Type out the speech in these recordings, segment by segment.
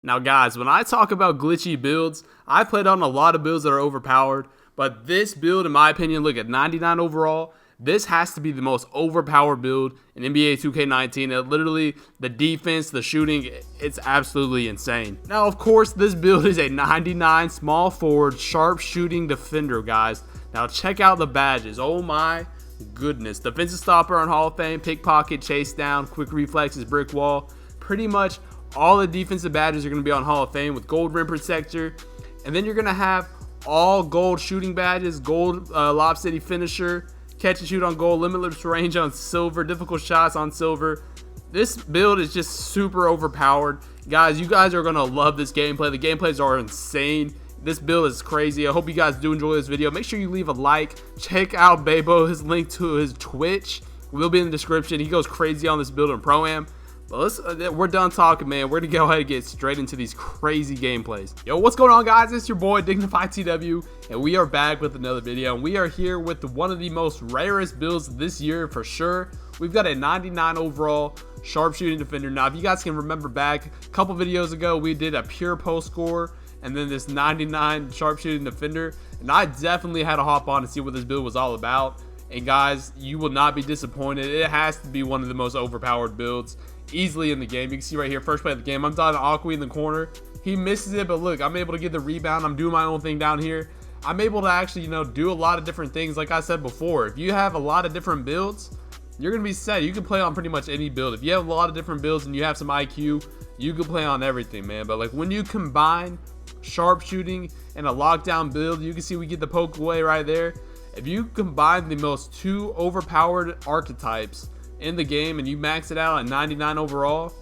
Now guys, when I talk about glitchy builds, I played on a lot of builds that are overpowered, but this build, in my opinion, look at 99 overall. This has to be the most overpowered build in NBA 2K19. It literally, the defense, the shooting, it's absolutely insane. Now, of course, this build is a 99 small forward, sharp shooting defender, guys. Now, check out the badges. Oh my goodness. Defensive stopper on Hall of Fame, pickpocket, chase down, quick reflexes, brick wall. Pretty much all the defensive badges are going to be on Hall of Fame with gold rim protector. And then you're going to have all gold shooting badges, gold lob city finisher, catch and shoot on gold, limitless range on silver, difficult shots on silver. This build is just super overpowered. Guys, you guys are going to love this gameplay. The gameplays are insane. This build is crazy. I hope you guys do enjoy this video. Make sure you leave a like. Check out Bebo. His link to his Twitch will be in the description. He goes crazy on this build in Pro-Am. But we're done talking, man. We're gonna go ahead and get straight into these crazy gameplays. Yo, what's going on, guys? It's your boy Dignified TW, and we are back with another video. And we are here with one of the most rarest builds this year for sure. We've got a 99 overall sharpshooting defender. Now, if you guys can remember back a couple videos ago, we did a pure post score and then this 99 sharpshooting defender, and I definitely had to hop on and see what this build was all about. And guys, you will not be disappointed. It has to be one of the most overpowered builds easily in the game. You can see right here, first play of the game, I'm dodging Aqua in the corner. He misses it, but look, I'm able to get the rebound. I'm doing my own thing down here. I'm able to actually, do a lot of different things. Like I said before, if you have a lot of different builds, you're gonna be set. You can play on pretty much any build. If you have a lot of different builds and you have some IQ, you can play on everything, man. But like when you combine sharpshooting and a lockdown build, you can see we get the poke away right there. If you combine the most two overpowered archetypes in the game and you max it out at 99 overall,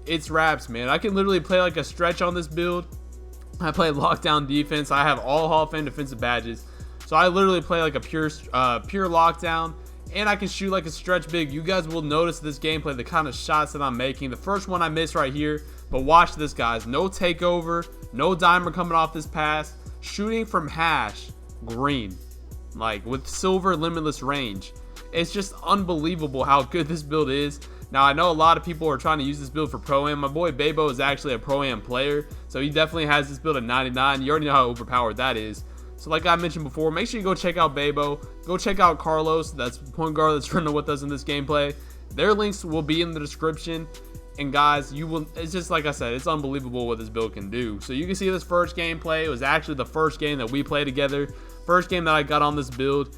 it's raps, man. I can literally play like a stretch on this build. I play lockdown defense. I have all Hall of Fame defensive badges, so I literally play like a pure lockdown, and I can shoot like a stretch big. You guys will notice this gameplay, the kind of shots that I'm making. The first one I missed right here, but watch this, guys. No takeover, no dimer coming off this pass, shooting from hash, green, like with silver limitless range. It's just unbelievable how good this build is. Now, I know a lot of people are trying to use this build for Pro-Am. My boy Bebo is actually a Pro-Am player, so he definitely has this build at 99. You already know how overpowered that is. So like I mentioned before, make sure you go check out Bebo. Go check out Carlos, that's point guard that's running with us in this gameplay. Their links will be in the description. And guys, it's just like I said, it's unbelievable what this build can do. So you can see this first gameplay. It was actually the first game that we played together. First game that I got on this build.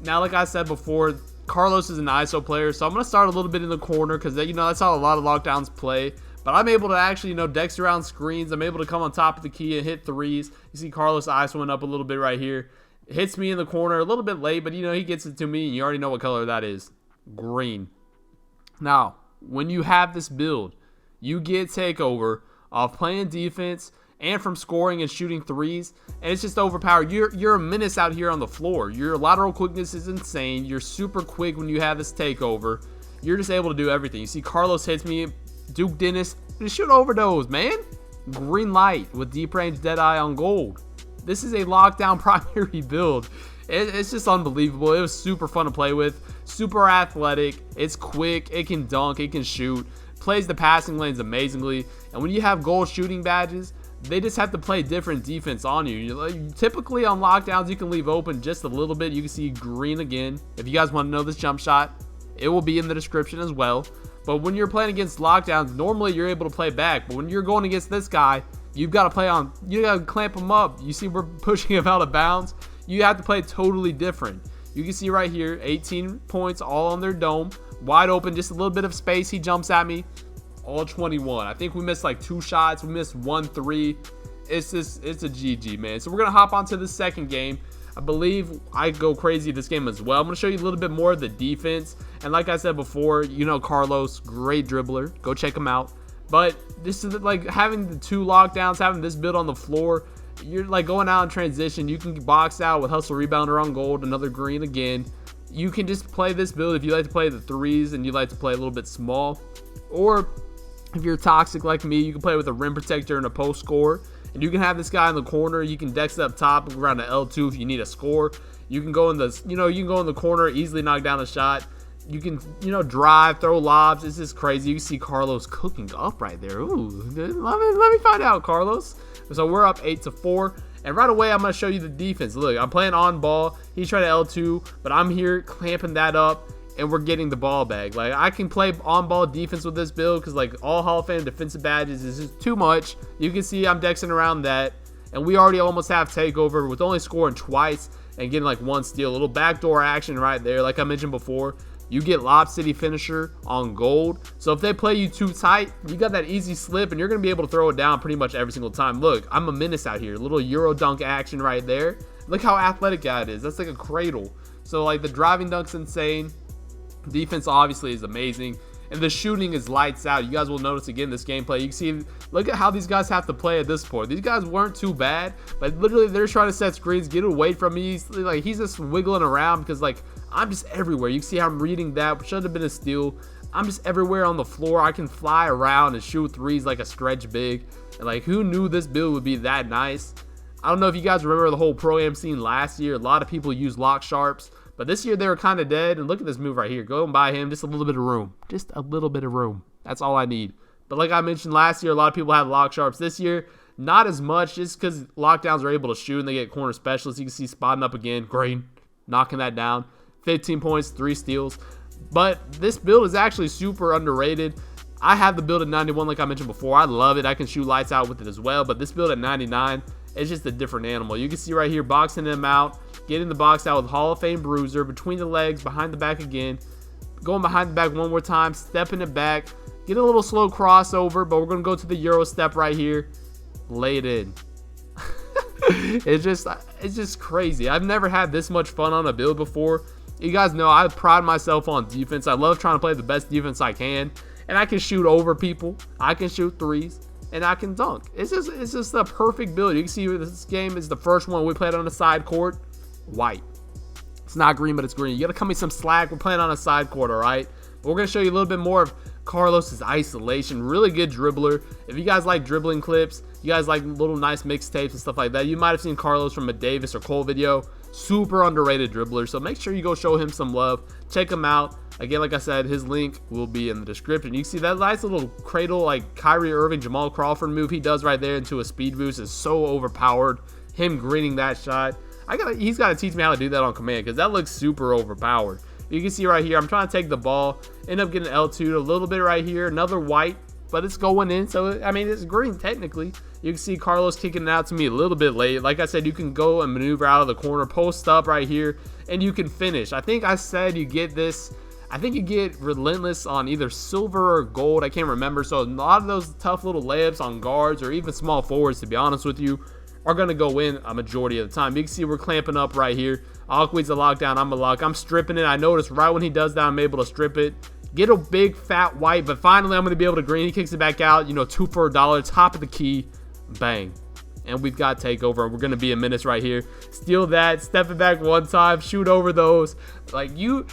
Now, like I said before, Carlos is an ISO player, so I'm going to start a little bit in the corner because, that's how a lot of lockdowns play. But I'm able to actually, dex around screens. I'm able to come on top of the key and hit threes. You see Carlos ISOing up a little bit right here. It hits me in the corner a little bit late, but, he gets it to me, and you already know what color that is. Green. Now, when you have this build, you get takeover off playing defense and from scoring and shooting threes, and it's just overpowered. You're a menace out here on the floor. Your lateral quickness is insane. You're super quick when you have this takeover. You're just able to do everything. You see Carlos hits me, Duke Dennis, just shoot over those, man. Green light with deep range dead eye on gold. This is a lockdown primary build. It's just unbelievable. It was super fun to play with, super athletic. It's quick, it can dunk, it can shoot, plays the passing lanes amazingly. And when you have gold shooting badges, they just have to play different defense on you. Typically on lockdowns, you can leave open just a little bit. You can see green again. If you guys want to know this jump shot, it will be in the description as well. But when you're playing against lockdowns, normally you're able to play back. But when you're going against this guy, you've got to play on, you got to clamp him up. You see we're pushing him out of bounds. You have to play totally different. You can see right here, 18 points all on their dome. Wide open, just a little bit of space. He jumps at me. All 21. I think we missed like 2 shots. We missed 1 3. It's a GG, man. So we're going to hop onto the second game. I believe I go crazy this game as well. I'm going to show you a little bit more of the defense. And like I said before, Carlos, great dribbler. Go check him out. But this is like having the 2 lockdowns, having this build on the floor. You're like going out in transition. You can box out with hustle rebounder on gold, another green again. You can just play this build if you like to play the threes and you like to play a little bit small. Or if you're toxic like me, you can play with a rim protector and a post score. And you can have this guy in the corner. You can dex it up top around the L2 if you need a score. You can go in the, you can go in the corner, easily knock down a shot. You can, you know, drive, throw lobs. This is crazy. You can see Carlos cooking up right there. Ooh, let me find out, Carlos. So we're up 8-4. And right away, I'm going to show you the defense. Look, I'm playing on ball. He's trying to L2, but I'm here clamping that up, and we're getting the ball back. Like, I can play on ball defense with this build because, like, all Hall of Fame defensive badges is just too much. You can see I'm dexing around that, and we already almost have takeover with only scoring twice and getting like 1 steal. A little backdoor action right there. Like I mentioned before, you get Lob City finisher on gold. So if they play you too tight, you got that easy slip, and you're going to be able to throw it down pretty much every single time. Look, I'm a menace out here. A little Euro dunk action right there. Look how athletic that is. That's like a cradle. So like the driving dunk's insane. Defense obviously is amazing. And the shooting is lights out. You guys will notice again this gameplay. You can see, look at how these guys have to play at this point. These guys weren't too bad, but literally they're trying to set screens, get away from me. He's just wiggling around because like I'm just everywhere. You can see how I'm reading that. Should have been a steal. I'm just everywhere on the floor. I can fly around and shoot threes like a stretch big. And like, who knew this build would be that nice? I don't know if you guys remember the whole pro-am scene last year. A lot of people use lock sharps. But this year they were kind of dead. And look at this move right here. Go and buy him. Just a little bit of room. Just a little bit of room. That's all I need. But like I mentioned last year, a lot of people had lock sharps. This year, not as much. Just because lockdowns are able to shoot and they get corner specialists. You can see spotting up again. Green. Knocking that down. 15 points, 3 steals. But this build is actually super underrated. I have the build at 91 like I mentioned before. I love it. I can shoot lights out with it as well. But this build at 99, it's just a different animal. You can see right here, boxing him out. Getting the box out with Hall of Fame bruiser. Between the legs, behind the back again. Going behind the back one more time. Stepping it back. Getting a little slow crossover. But we're going to go to the Euro step right here. Lay it in. It's just crazy. I've never had this much fun on a build before. You guys know I pride myself on defense. I love trying to play the best defense I can. And I can shoot over people. I can shoot threes. And I can dunk. It's just a perfect build. You can see this game is the first one we played on the side court. White. It's not green, but it's green. You got to cut me some slack. We're playing on a side court, all right? But we're going to show you a little bit more of Carlos's isolation. Really good dribbler. If you guys like dribbling clips, you guys like little nice mixtapes and stuff like that, you might have seen Carlos from a Davis or Cole video. Super underrated dribbler. So make sure you go show him some love. Check him out. Again, like I said, his link will be in the description. You can see that nice little cradle, like Kyrie Irving, Jamal Crawford move he does right there into a speed boost is so overpowered. Him greening that shot. He's got to teach me how to do that on command because that looks super overpowered. You can see right here, I'm trying to take the ball, end up getting L2'd a little bit right here, another white, but it's going in. So, I mean, it's green technically. You can see Carlos kicking it out to me a little bit late. Like I said, you can go and maneuver out of the corner, post up right here, and you can finish. I think I said you get this. I think you get relentless on either silver or gold. I can't remember. So a lot of those tough little layups on guards or even small forwards, to be honest with you, are going to go in a majority of the time. You can see we're clamping up right here. Aquid's a lockdown. I'm a lock. I'm stripping it. I noticed right when he does that, I'm able to strip it. Get a big fat white, but finally I'm going to be able to green. He kicks it back out. You know, 2 for $1. Top of the key. Bang. And we've got takeover. We're going to be a menace right here. Steal that. Step it back one time. Shoot over those. Like, you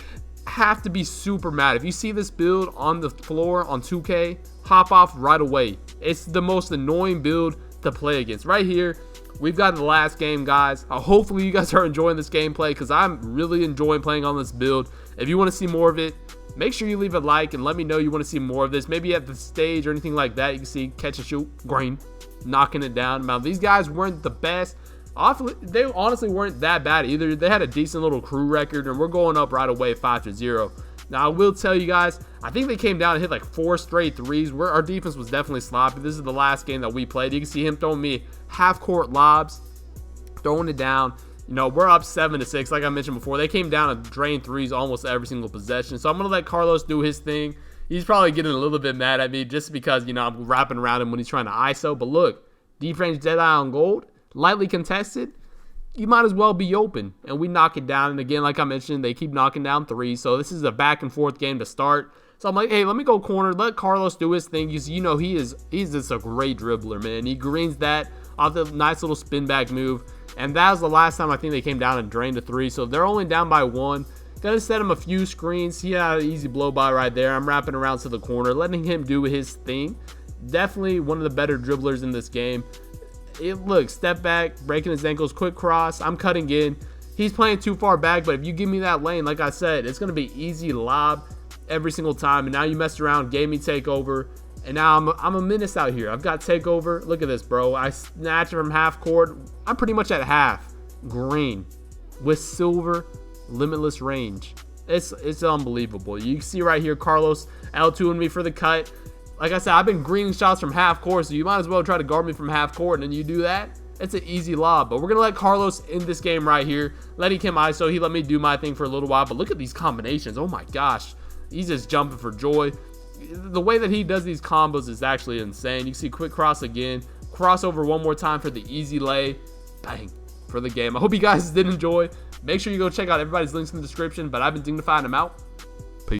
have to be super mad. If you see this build on the floor on 2K, hop off right away. It's the most annoying build to play against. Right here, we've got the last game, guys. Hopefully you guys are enjoying this gameplay because I'm really enjoying playing on this build. If you want to see more of it, make sure you leave a like and let me know you want to see more of this. Maybe at the stage or anything like that. You can see catch and shoot, green, knocking it down. Now, these guys weren't the best. They honestly weren't that bad either. They had a decent little crew record, and we're going up right away 5-0. Now, I will tell you guys, I think they came down and hit like 4 straight threes. Our defense was definitely sloppy. This is the last game that we played. You can see him throwing me half-court lobs, throwing it down. You know, we're up 7-6. Like I mentioned before, they came down and drained threes almost every single possession. So I'm going to let Carlos do his thing. He's probably getting a little bit mad at me just because, you know, I'm wrapping around him when he's trying to ISO. But look, defense Jedi on gold, lightly contested. You might as well be open, and we knock it down. And again, like I mentioned, they keep knocking down threes. So this is a back and forth game to start. So I'm like, hey, let me go corner. Let Carlos do his thing. You know, he's just a great dribbler, man. He greens that off the nice little spin back move. And that was the last time I think they came down and drained a 3. So they're only down by 1. Gonna set him a few screens. He had an easy blow by right there. I'm wrapping around to the corner, letting him do his thing. Definitely one of the better dribblers in this game. Look, step back, breaking his ankles, quick cross. I'm cutting in. He's playing too far back, but if you give me that lane, like I said, it's going to be easy lob. every single time. And now you messed around, gave me takeover. And now I'm a menace out here. I've got takeover. Look at this, bro. I snatch it from half court. I'm pretty much at half. Green. With silver, limitless range. It's unbelievable. You can see right here, Carlos L2ing me for the cut. Like I said, I've been greening shots from half court, so you might as well try to guard me from half court, and then you do that. It's an easy lob. But we're going to let Carlos in this game right here. Letting him ISO. He let me do my thing for a little while. But look at these combinations. Oh, my gosh. He's just jumping for joy. The way that he does these combos is actually insane. You see quick cross again. Crossover one more time for the easy lay. Bang. For the game. I hope you guys did enjoy. Make sure you go check out everybody's links in the description. But I've been Dignified. I'm out.